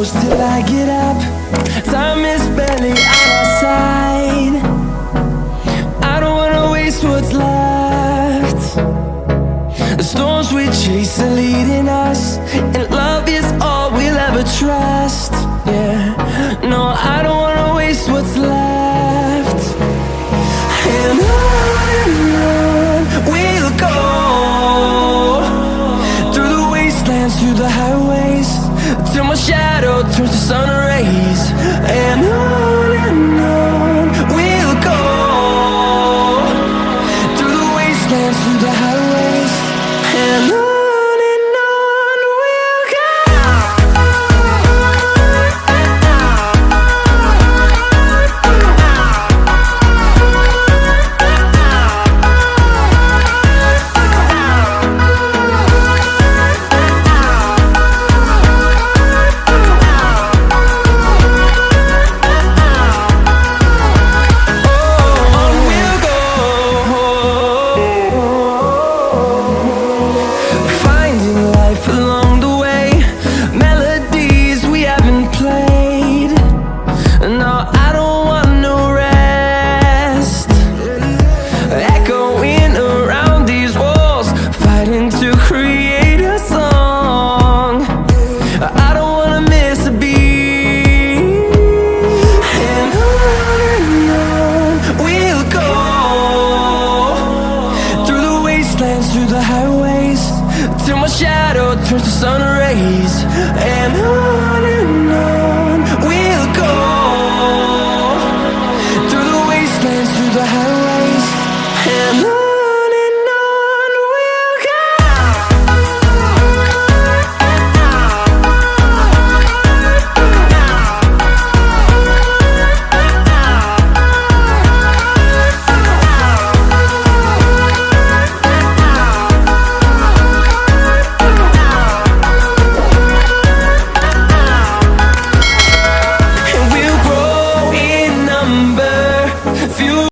close till I get up. Time is barely on our side. I don't wanna waste what's left. The storms we chase are leading us, and love is all we'll ever trust. Yeah, no, I don't wanna waste what's left. And on we'll go, through the wastelands, through the highways, till my shadow turns to sun rays.